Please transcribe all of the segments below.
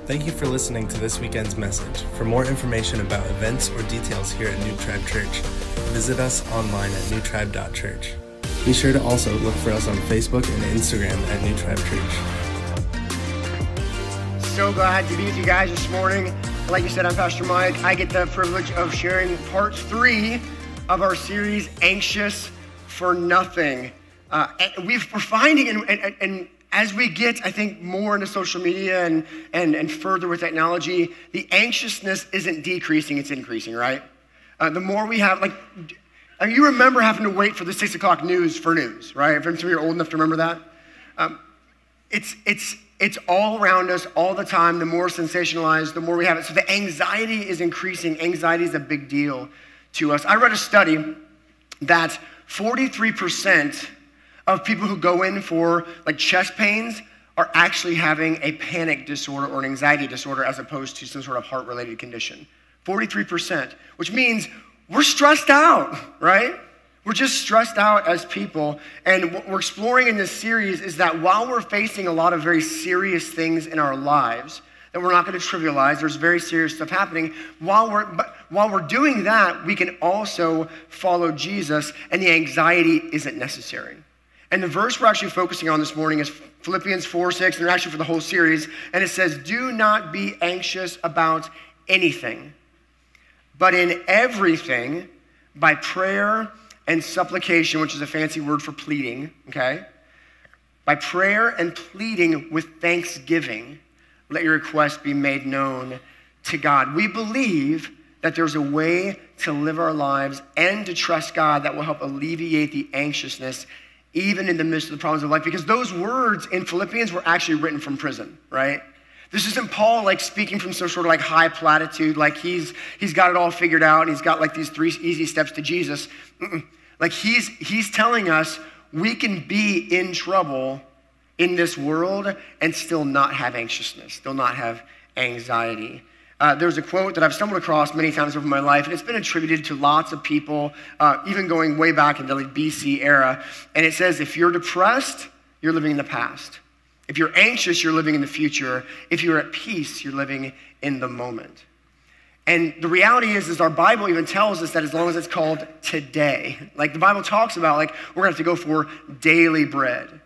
Thank you for listening to this weekend's message. For more information about events or details here at New Tribe Church, visit us online at newtribe.church. Be sure to also look for us on Facebook and Instagram at New Tribe Church. So glad to be with you guys this morning. Like you said, I'm Pastor Mike. I get the privilege of sharing part 3 of our series, Anxious for Nothing. We're finding, and as we get, I think, more into social media and further with technology, the anxiousness isn't decreasing, it's increasing, right? The more we have, you remember having to wait for the 6 o'clock news for news, right? If some of you are old enough to remember that. It's all around us all the time. The more sensationalized, the more we have it. So the anxiety is increasing. Anxiety is a big deal to us. I read a study that 43% of people who go in for chest pains are actually having a panic disorder or an anxiety disorder as opposed to some sort of heart-related condition. 43%, which means we're stressed out, right? We're just stressed out as people. And what we're exploring in this series is that while we're facing a lot of very serious things in our lives that we're not going to trivialize, there's very serious stuff happening, while we're doing that, we can also follow Jesus, and the anxiety isn't necessary. And the verse we're actually focusing on this morning is Philippians 4:6, and actually for the whole series, and it says, "Do not be anxious about anything, but in everything, by prayer and supplication," which is a fancy word for pleading, okay? "By prayer and pleading with thanksgiving, let your requests be made known to God." We believe that there's a way to live our lives and to trust God that will help alleviate the anxiousness even in the midst of the problems of life, because those words in Philippians were actually written from prison, right? This isn't Paul speaking from some sort of high platitude, he's got it all figured out and he's got these 3 easy steps to Jesus. He's telling us we can be in trouble in this world and still not have anxiousness, still not have anxiety. There's a quote that I've stumbled across many times over my life, and it's been attributed to lots of people, even going way back into the BC era. And it says, if you're depressed, you're living in the past. If you're anxious, you're living in the future. If you're at peace, you're living in the moment. And the reality is our Bible even tells us that as long as it's called today, the Bible talks about, we're going to have to go for daily bread.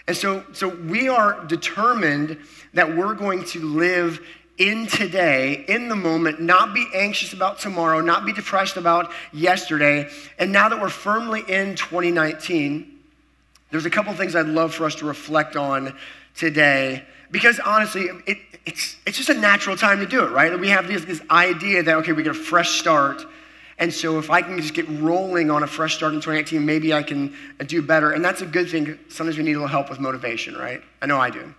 And so we are determined that we're going to live in today, in the moment, not be anxious about tomorrow, not be depressed about yesterday. And now that we're firmly in 2019, there's a couple things I'd love for us to reflect on today, because honestly, it's just a natural time to do it, right? We have this idea that, okay, we get a fresh start, and so if I can just get rolling on a fresh start in 2019, maybe I can do better, and that's a good thing. Sometimes we need a little help with motivation, right? I know I do.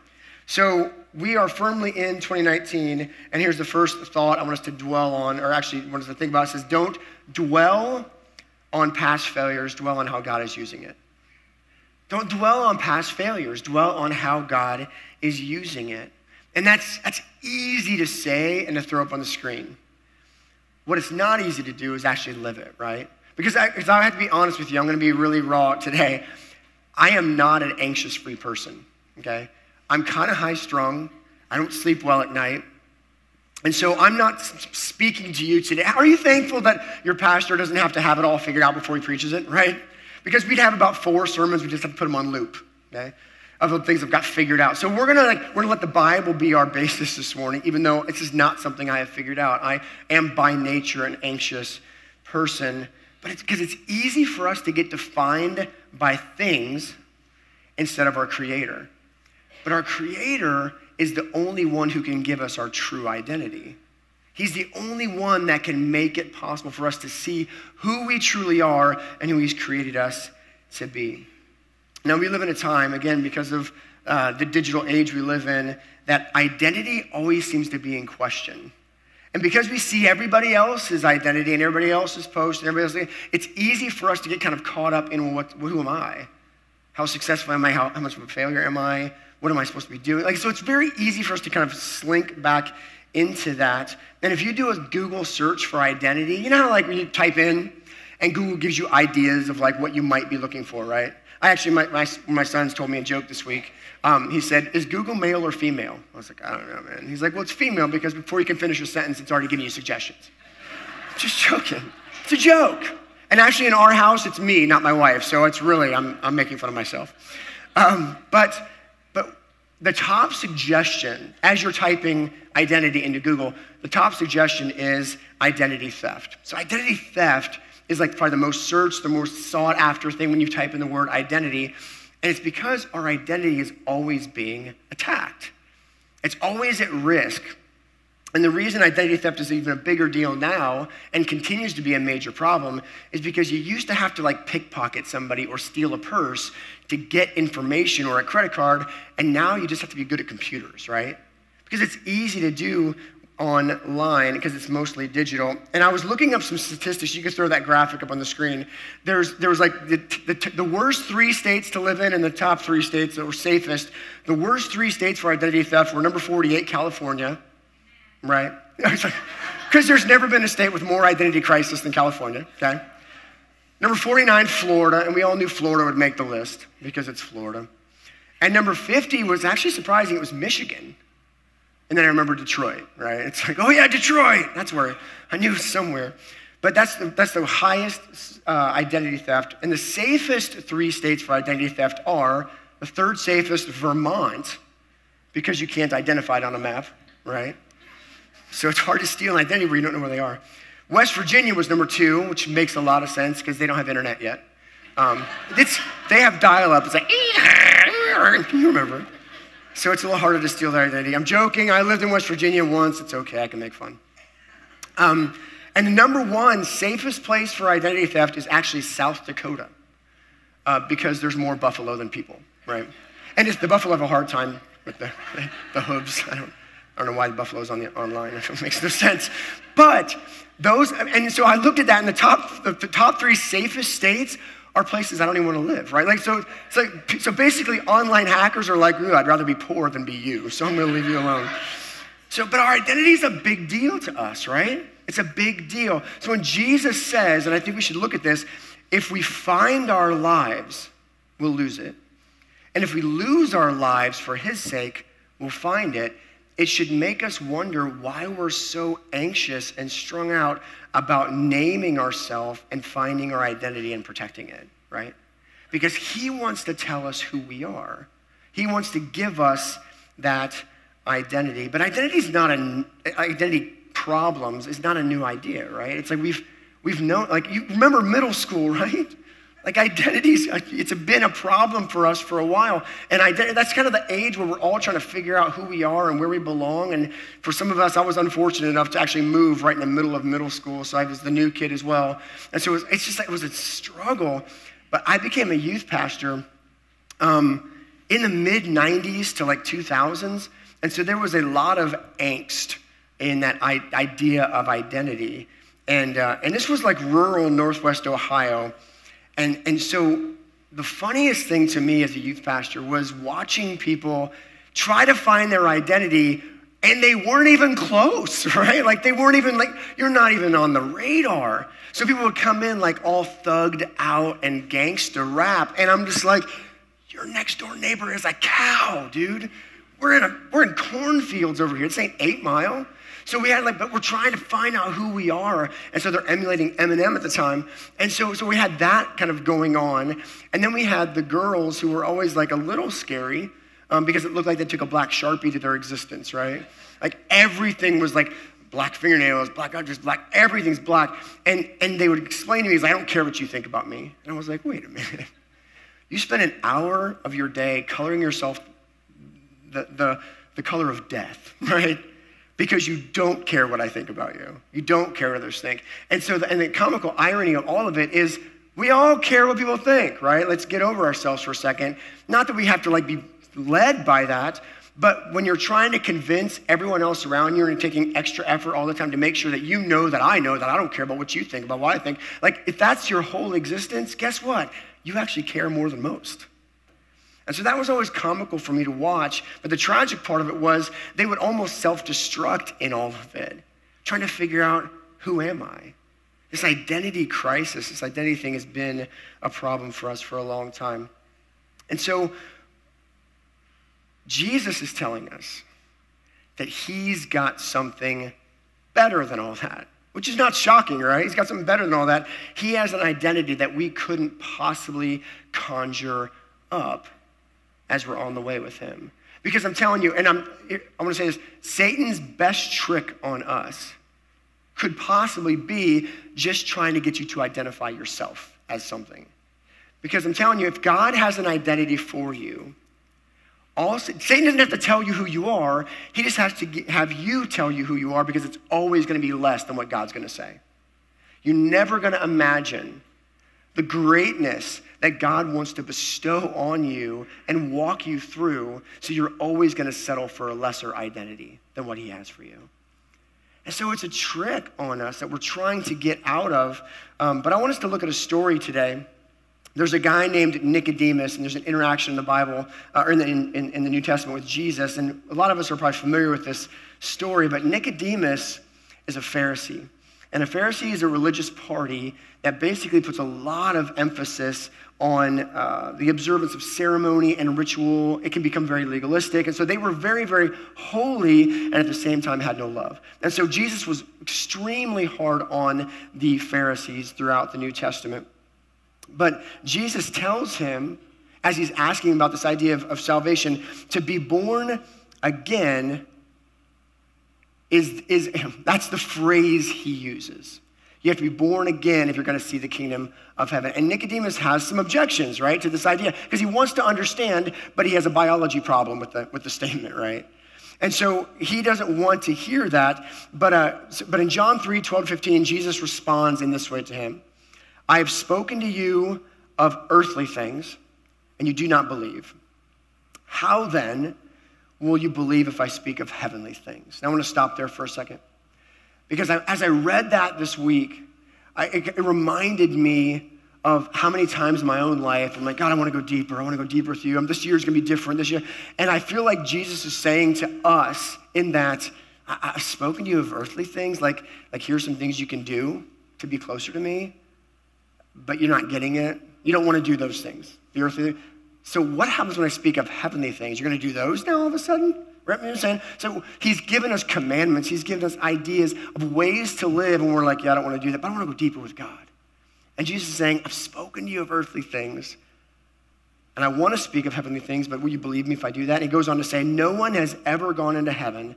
So we are firmly in 2019, and here's the first thought I want us to dwell on, or actually want us to think about. It says, don't dwell on past failures, dwell on how God is using it. Don't dwell on past failures, dwell on how God is using it. And that's easy to say and to throw up on the screen. What it's not easy to do is actually live it, right? Because I have to be honest with you, I'm going to be really raw today. I am not an anxious-free person, okay? I'm kind of high-strung. I don't sleep well at night. And so I'm not speaking to you today. Are you thankful that your pastor doesn't have to have it all figured out before he preaches it, right? Because we'd have about 4 sermons, we just have to put them on loop, okay? Of the things I've got figured out. So we're gonna let the Bible be our basis this morning, even though this is not something I have figured out. I am by nature an anxious person, but it's because it's easy for us to get defined by things instead of our Creator. But our Creator is the only one who can give us our true identity. He's the only one that can make it possible for us to see who we truly are and who He's created us to be. Now, we live in a time, again, because of the digital age we live in, that identity always seems to be in question. And because we see everybody else's identity and everybody else's post and everybody else's, it's easy for us to get kind of caught up in who am I? How successful am I? How much of a failure am I? What am I supposed to be doing? So it's very easy for us to kind of slink back into that. And if you do a Google search for identity, you know how when you type in and Google gives you ideas of what you might be looking for, right? I actually, my son's told me a joke this week. He said, is Google male or female? I was like, I don't know, man. He's like, well, it's female because before you can finish a sentence, it's already giving you suggestions. Just joking. It's a joke. And actually in our house, it's me, not my wife. So it's really, I'm making fun of myself. But the top suggestion, as you're typing identity into Google, the top suggestion is identity theft. So identity theft is like probably the most searched, the most sought after thing when you type in the word identity. And it's because our identity is always being attacked. It's always at risk. And the reason identity theft is even a bigger deal now and continues to be a major problem is because you used to have to like pickpocket somebody or steal a purse to get information or a credit card, and now you just have to be good at computers, right? Because it's easy to do online because it's mostly digital. And I was looking up some statistics. You can throw that graphic up on the screen. There was like the worst 3 states to live in and the top 3 states that were safest. The worst 3 states for identity theft were number 48, California, right? Because there's never been a state with more identity crisis than California, okay? Number 49, Florida, and we all knew Florida would make the list because it's Florida. And number 50 was actually surprising. It was Michigan. And then I remember Detroit, right? It's like, oh yeah, Detroit. That's where I knew somewhere. But that's the highest identity theft. And the safest 3 states for identity theft are the 3rd safest, Vermont, because you can't identify it on a map, right? So it's hard to steal an identity where you don't know where they are. West Virginia was number 2, which makes a lot of sense because they don't have internet yet. They have dial-up. It's like, can you remember? So it's a little harder to steal their identity. I'm joking. I lived in West Virginia once. It's okay. I can make fun. And the number 1 safest place for identity theft is actually South Dakota because there's more buffalo than people, right? And the buffalo have a hard time with the hooves. I don't know why the buffalo's online. It makes no sense. But and so I looked at that, and the top 3 safest states are places I don't even want to live, right? Like so basically online hackers are like, ooh, I'd rather be poor than be you, so I'm going to leave you alone. But our identity is a big deal to us, right? It's a big deal. So when Jesus says, and I think we should look at this, if we find our lives, we'll lose it. And if we lose our lives for his sake, we'll find it. It should make us wonder why we're so anxious and strung out about naming ourselves and finding our identity and protecting it, right? Because he wants to tell us who we are. He wants to give us that identity. But identity problems is not a new idea, right? It's like we've known, like you remember middle school, right? Like identities, it's been a problem for us for a while. And that's kind of the age where we're all trying to figure out who we are and where we belong. And for some of us, I was unfortunate enough to actually move right in the middle of middle school. So I was the new kid as well. And so it's just like, it was a struggle. But I became a youth pastor in the mid 90s to like 2000s. And so there was a lot of angst in that idea of identity. And this was like rural Northwest Ohio. And so the funniest thing to me as a youth pastor was watching people try to find their identity, and they weren't even close, right? Like they weren't even, like, you're not even on the radar. So people would come in like all thugged out and gangster rap, and I'm just like, your next door neighbor is a cow, dude. We're in cornfields over here. This ain't 8 Mile. So we had but we're trying to find out who we are. And so they're emulating Eminem at the time. And so we had that kind of going on. And then we had the girls who were always like a little scary because it looked like they took a black Sharpie to their existence, right? Like everything was like black fingernails, black eyes, black, everything's black. And they would explain to me, I don't care what you think about me. And I was like, wait a minute. You spend an hour of your day coloring yourself the color of death, right? Because you don't care what I think about you. You don't care what others think. And so the comical irony of all of it is we all care what people think, right? Let's get over ourselves for a second. Not that we have to be led by that, but when you're trying to convince everyone else around you and taking extra effort all the time to make sure that you know that I don't care about what you think, about what I think. Like if that's your whole existence, guess what? You actually care more than most. And so that was always comical for me to watch, but the tragic part of it was they would almost self-destruct in all of it, trying to figure out, who am I? This identity crisis, this identity thing has been a problem for us for a long time. And so Jesus is telling us that he's got something better than all that, which is not shocking, right? He's got something better than all that. He has an identity that we couldn't possibly conjure up as we're on the way with him. Because I'm telling you, and I'm going to say this, Satan's best trick on us could possibly be just trying to get you to identify yourself as something. Because I'm telling you, if God has an identity for you, Satan doesn't have to tell you who you are. He just has to have you tell you who you are, because it's always going to be less than what God's going to say. You're never going to imagine the greatness that God wants to bestow on you and walk you through, so you're always going to settle for a lesser identity than what he has for you. And so it's a trick on us that we're trying to get out of. But I want us to look at a story today. There's a guy named Nicodemus, and there's an interaction in the Bible, or in the New Testament with Jesus. And a lot of us are probably familiar with this story, but Nicodemus is a Pharisee. And a Pharisee is a religious party that basically puts a lot of emphasis on the observance of ceremony and ritual. It can become very legalistic. And so they were very, very holy, and at the same time had no love. And so Jesus was extremely hard on the Pharisees throughout the New Testament. But Jesus tells him, as he's asking about this idea of salvation, to be born again that's the phrase he uses. You have to be born again if you're going to see the kingdom of heaven. And Nicodemus has some objections, right, to this idea, because he wants to understand, but he has a biology problem with the statement, right? And so he doesn't want to hear that. But in John 3:12-15, Jesus responds in this way to him: I have spoken to you of earthly things, and you do not believe. How then will you believe if I speak of heavenly things? Now I want to stop there for a second, because as I read that this week, it reminded me of how many times in my own life I'm like, God, I want to go deeper. I want to go deeper with you. This year's going to be different this year. And I feel like Jesus is saying to us in that, I've spoken to you of earthly things, like here's some things you can do to be closer to me, but you're not getting it. You don't want to do those things, the earthly. So what happens when I speak of heavenly things? You're going to do those now all of a sudden? Right? You know what I'm saying? So he's given us commandments. He's given us ideas of ways to live, and we're like, yeah, I don't want to do that, but I want to go deeper with God. And Jesus is saying, I've spoken to you of earthly things, and I want to speak of heavenly things, but will you believe me if I do that? And he goes on to say, no one has ever gone into heaven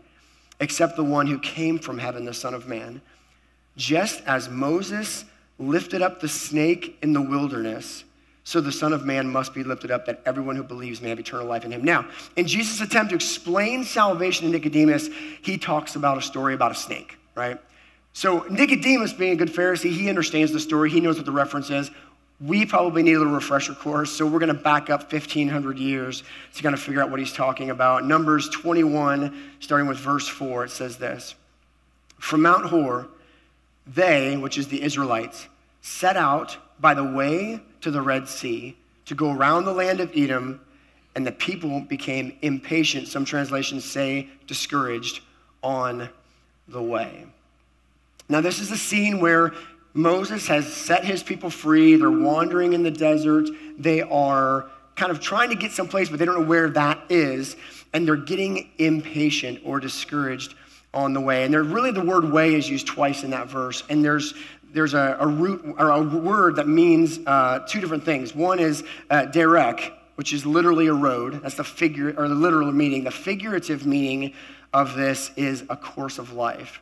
except the one who came from heaven, the Son of Man. Just as Moses lifted up the snake in the wilderness, so the Son of Man must be lifted up, that everyone who believes may have eternal life in him. Now, in Jesus' attempt to explain salvation to Nicodemus, he talks about a story about a snake, right? So Nicodemus, being a good Pharisee, he understands the story. He knows what the reference is. We probably need a little refresher course, so we're going to back up 1,500 years to kind of figure out what he's talking about. Numbers 21, starting with verse 4, it says this: From Mount Hor, they, which is the Israelites, set out by the way to the Red Sea to go around the land of Edom, and the people became impatient. Some translations say discouraged on the way. Now, this is a scene where Moses has set his people free. They're wandering in the desert. They are kind of trying to get someplace, but they don't know where that is, and they're getting impatient or discouraged on the way. And really the word way is used twice in that verse, and there's a root or a word that means two different things. One is derek, which is literally a road. That's the figure, or the literal meaning. The figurative meaning of this is a course of life.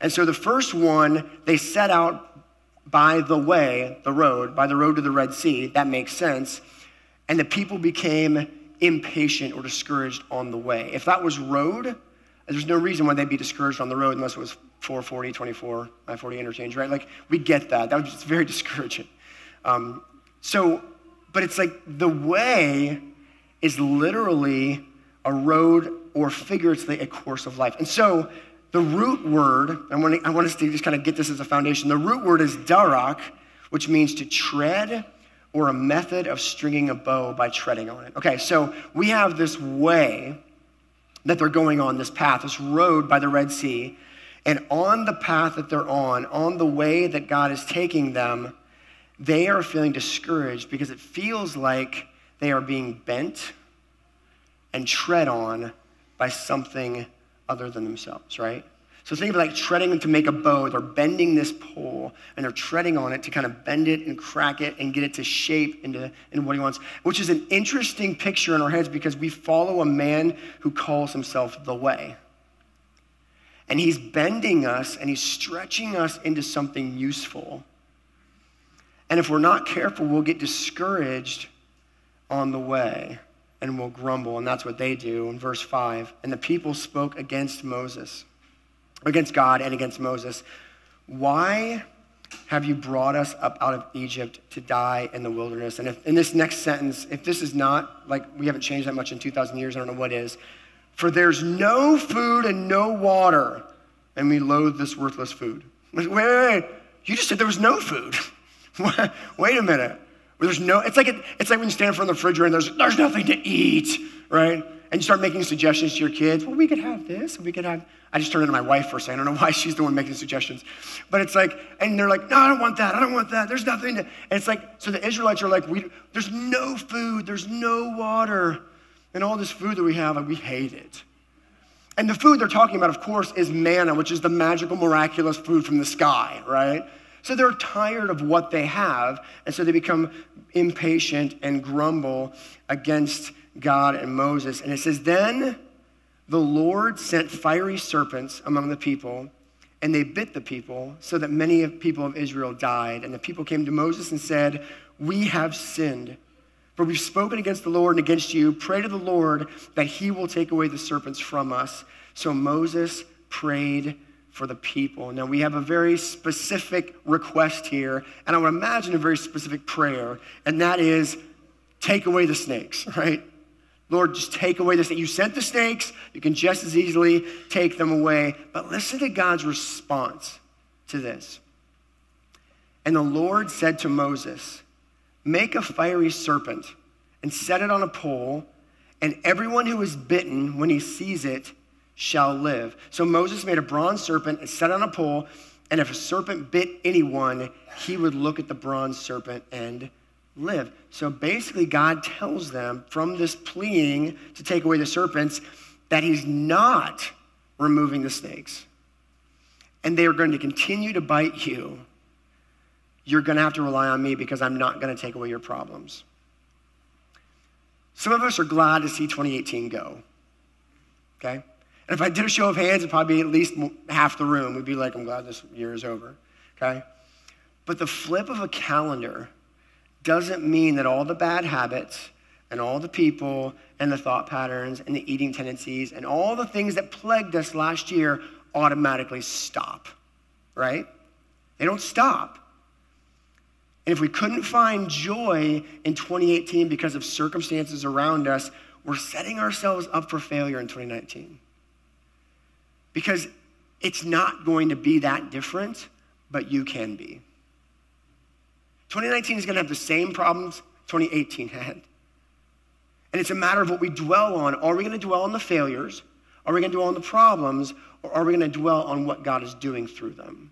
And so the first one, they set out by the way, the road, by the road to the Red Sea. That makes sense. And the people became impatient or discouraged on the way. If that was road, there's no reason why they'd be discouraged on the road unless it was 440, 24, I-40 interchange, right? Like, we get that. That was just very discouraging. But it's like the way is literally a road or figuratively a course of life. And so the root word, I want us to just kind of get this as a foundation. The root word is darak, which means to tread, or a method of stringing a bow by treading on it. Okay, so we have this way that they're going on, this path, this road by the Red Sea. And on the path that they're on the way that God is taking them, they are feeling discouraged because it feels like they are being bent and tread on by something other than themselves, right? So think of like treading to make a bow. They're bending this pole and they're treading on it to kind of bend it and crack it and get it to shape into what he wants, which is an interesting picture in our heads because we follow a man who calls himself the Way. And he's bending us and he's stretching us into something useful. And if we're not careful, we'll get discouraged on the way and we'll grumble. And that's what they do in verse 5. And the people spoke against God and against Moses. Why have you brought us up out of Egypt to die in the wilderness? And if in this next sentence, if this is not, like we haven't changed that much in 2,000 years, I don't know what is. For there's no food and no water, and we loathe this worthless food. Wait. You just said there was no food. Wait a minute. There's no, it's like when you stand in front of the refrigerator and there's nothing to eat, right? And you start making suggestions to your kids. Well, we could have this, we could have, I just turned into my wife for a second. I don't know why she's the one making suggestions. But it's like, and they're like, no, I don't want that. There's nothing to, and it's like, so the Israelites are like, there's no food, there's no water. And all this food that we have, like, we hate it. And the food they're talking about, of course, is manna, which is the magical, miraculous food from the sky, right? So they're tired of what they have, and so they become impatient and grumble against God and Moses. And it says, then the Lord sent fiery serpents among the people, and they bit the people, so that many people of Israel died. And the people came to Moses and said, we have sinned, for we've spoken against the Lord and against you. Pray to the Lord that he will take away the serpents from us. So Moses prayed for the people. Now we have a very specific request here, and I would imagine a very specific prayer, and that is, take away the snakes, right? Lord, just take away the snakes. You sent the snakes, you can just as easily take them away. But listen to God's response to this. And the Lord said to Moses, make a fiery serpent and set it on a pole, and everyone who is bitten when he sees it shall live. So Moses made a bronze serpent and set it on a pole, and if a serpent bit anyone, he would look at the bronze serpent and live. So basically God tells them from this pleading to take away the serpents that he's not removing the snakes. And they are going to continue to bite you. You're going to have to rely on me because I'm not going to take away your problems. Some of us are glad to see 2018 go, okay? And if I did a show of hands, it'd probably be at least half the room would be like, I'm glad this year is over, okay? But the flip of a calendar doesn't mean that all the bad habits and all the people and the thought patterns and the eating tendencies and all the things that plagued us last year automatically stop, right? They don't stop. And if we couldn't find joy in 2018 because of circumstances around us, we're setting ourselves up for failure in 2019. Because it's not going to be that different, but you can be. 2019 is going to have the same problems 2018 had. And it's a matter of what we dwell on. Are we going to dwell on the failures? Are we going to dwell on the problems? Or are we going to dwell on what God is doing through them?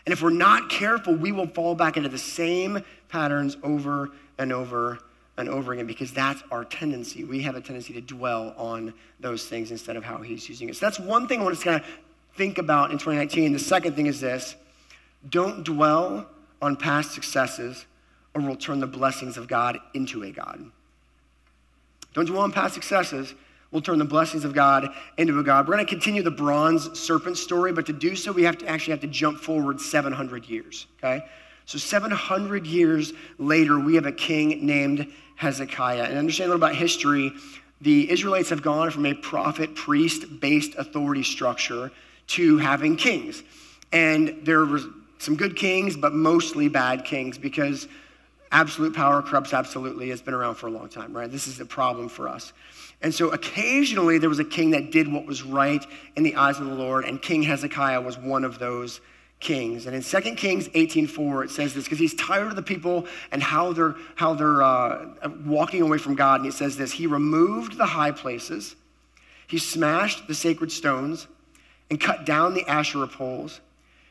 And if we're not careful, we will fall back into the same patterns over and over and over again because that's our tendency. We have a tendency to dwell on those things instead of how he's using it. So that's one thing I want us to kind of think about in 2019. The second thing is this. Don't dwell on past successes or we'll turn the blessings of God into a God. Don't dwell on past successes. We'll turn the blessings of God into a God. We're going to continue the bronze serpent story, but to do so, we have to jump forward 700 years, okay? So 700 years later, we have a king named Hezekiah. And understand a little about history. The Israelites have gone from a prophet-priest-based authority structure to having kings. And there were some good kings, but mostly bad kings because absolute power corrupts absolutely. It's been around for a long time, right? This is the problem for us. And so occasionally there was a king that did what was right in the eyes of the Lord, and King Hezekiah was one of those kings. And in 2 Kings 18:4, it says this, because he's tired of the people and how they're walking away from God. And it says this, he removed the high places, he smashed the sacred stones, and cut down the Asherah poles.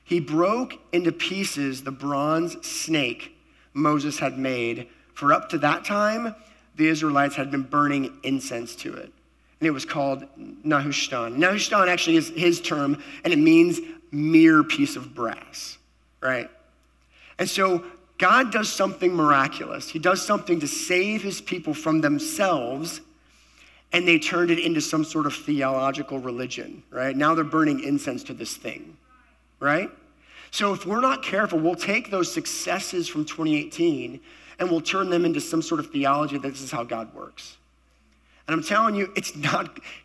He broke into pieces the bronze snake Moses had made, for up to that time, the Israelites had been burning incense to it. And it was called Nehushtan. Nehushtan actually is his term, and it means mere piece of brass, right? And so God does something miraculous. He does something to save his people from themselves, and they turned it into some sort of theological religion, right? Now they're burning incense to this thing, right? So if we're not careful, we'll take those successes from 2018 and we'll turn them into some sort of theology that this is how God works. And I'm telling you,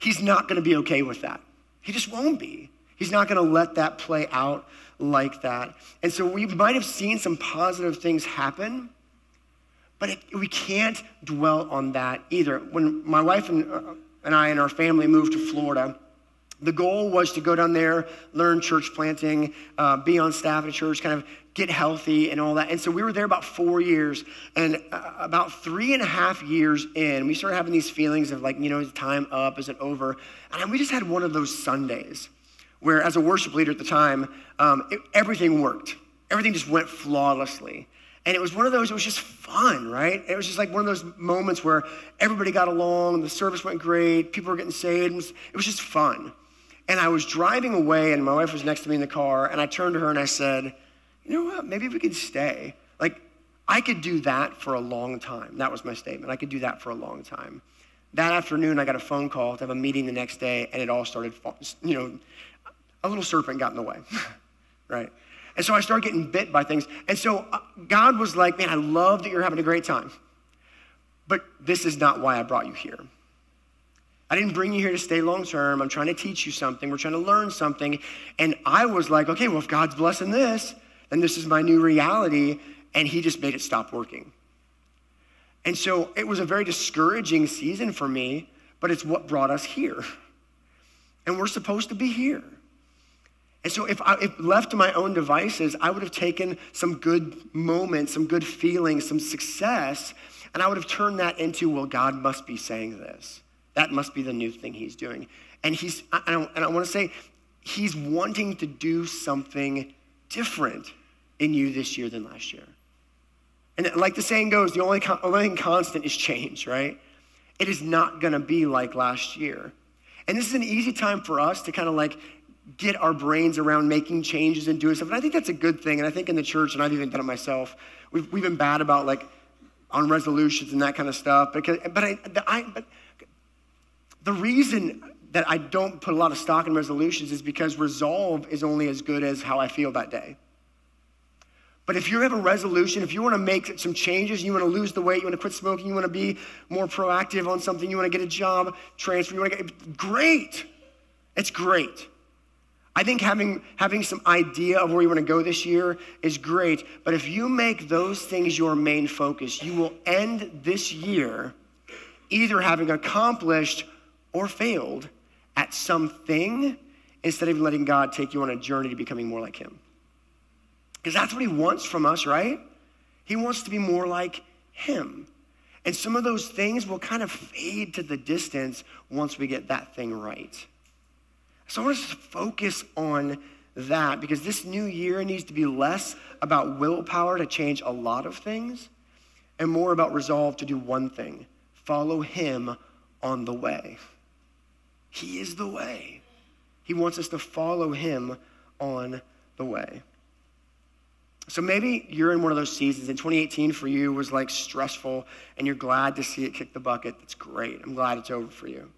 he's not gonna be okay with that. He just won't be. He's not gonna let that play out like that. And so we might have seen some positive things happen, but we can't dwell on that either. When my wife and I and our family moved to Florida, the goal was to go down there, learn church planting, be on staff at a church, kind of get healthy and all that. And so we were there about 4 years, and about 3.5 years in, we started having these feelings of like, is time up? Is it over? And we just had one of those Sundays where, as a worship leader at the time, everything worked. Everything just went flawlessly. And it was one of those, it was just fun, right? It was just like one of those moments where everybody got along, the service went great, people were getting saved. It was just fun. And I was driving away, and my wife was next to me in the car, and I turned to her and I said, you know what, maybe we could stay. Like, I could do that for a long time. That was my statement. I could do that for a long time. That afternoon, I got a phone call to have a meeting the next day, and it all started, a little serpent got in the way, right? And so I started getting bit by things. And so God was like, man, I love that you're having a great time, but this is not why I brought you here. I didn't bring you here to stay long term. I'm trying to teach you something. We're trying to learn something. And I was like, okay, well, if God's blessing this, then this is my new reality. And he just made it stop working. And so it was a very discouraging season for me, but it's what brought us here. And we're supposed to be here. And so if left to my own devices, I would have taken some good moments, some good feelings, some success, and I would have turned that into, well, God must be saying this. That must be the new thing he's doing. And I want to say, he's wanting to do something different in you this year than last year. And like the saying goes, the only thing constant is change, right? It is not going to be like last year. And this is an easy time for us to kind of like get our brains around making changes and doing stuff. And I think that's a good thing. And I think in the church, and I've even done it myself, we've been bad about like on resolutions and that kind of stuff. But the reason that I don't put a lot of stock in resolutions is because resolve is only as good as how I feel that day. But if you have a resolution, if you want to make some changes, you want to lose the weight, you want to quit smoking, you want to be more proactive on something, you want to get a job transfer, great. It's great. I think having some idea of where you want to go this year is great. But if you make those things your main focus, you will end this year either having accomplished or failed at something instead of letting God take you on a journey to becoming more like him. Because that's what he wants from us, right? He wants to be more like him. And some of those things will kind of fade to the distance once we get that thing right. So I want us to focus on that, because this new year needs to be less about willpower to change a lot of things and more about resolve to do one thing: follow him on the way. He is the way. He wants us to follow him on the way. So maybe you're in one of those seasons, and 2018 for you was like stressful, and you're glad to see it kick the bucket. That's great. I'm glad it's over for you.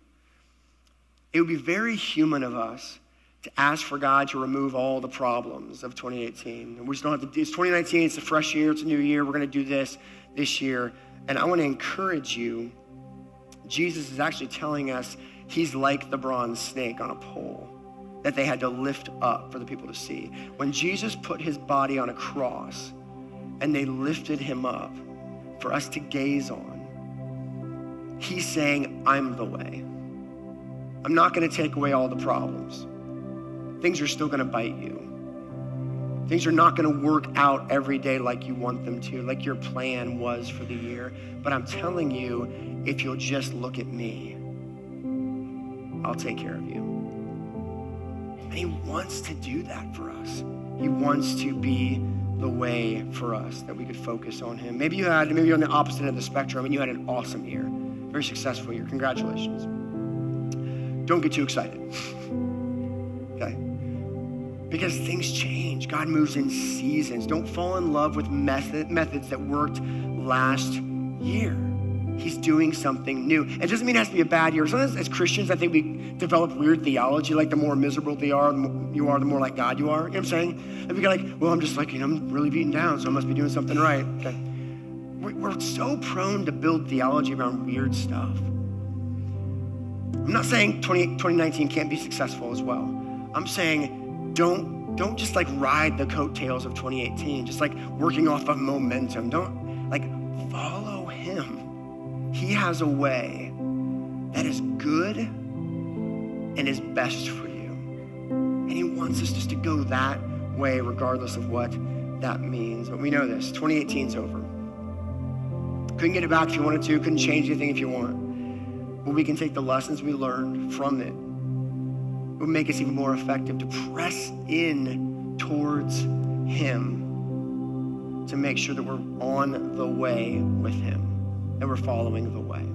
It would be very human of us to ask for God to remove all the problems of 2018. And we just don't have to do, it's 2019, it's a fresh year, it's a new year. We're going to do this year. And I want to encourage you, Jesus is actually telling us he's like the bronze snake on a pole that they had to lift up for the people to see. When Jesus put his body on a cross and they lifted him up for us to gaze on, he's saying, I'm the way. I'm not going to take away all the problems. Things are still going to bite you. Things are not going to work out every day like you want them to, like your plan was for the year. But I'm telling you, if you'll just look at me, I'll take care of you. And he wants to do that for us. He wants to be the way for us, that we could focus on him. Maybe you're on the opposite end of the spectrum and you had an awesome year, very successful year. Congratulations. Don't get too excited, okay? Because things change. God moves in seasons. Don't fall in love with methods that worked last year. He's doing something new. It doesn't mean it has to be a bad year. Sometimes as Christians, I think we develop weird theology, like the more miserable you are, the more like God you are. You know what I'm saying? And we go like, well, I'm just like, I'm really beaten down, so I must be doing something right. Okay. We're so prone to build theology around weird stuff. I'm not saying 2019 can't be successful as well. I'm saying don't just like ride the coattails of 2018, just like working off of momentum. Don't like follow him. He has a way that is good and is best for you. And he wants us just to go that way regardless of what that means. But we know this, 2018's over. Couldn't get it back if you wanted to, couldn't change anything if you want. But we can take the lessons we learned from it. It would make us even more effective to press in towards him, to make sure that we're on the way with him, that we're following the way.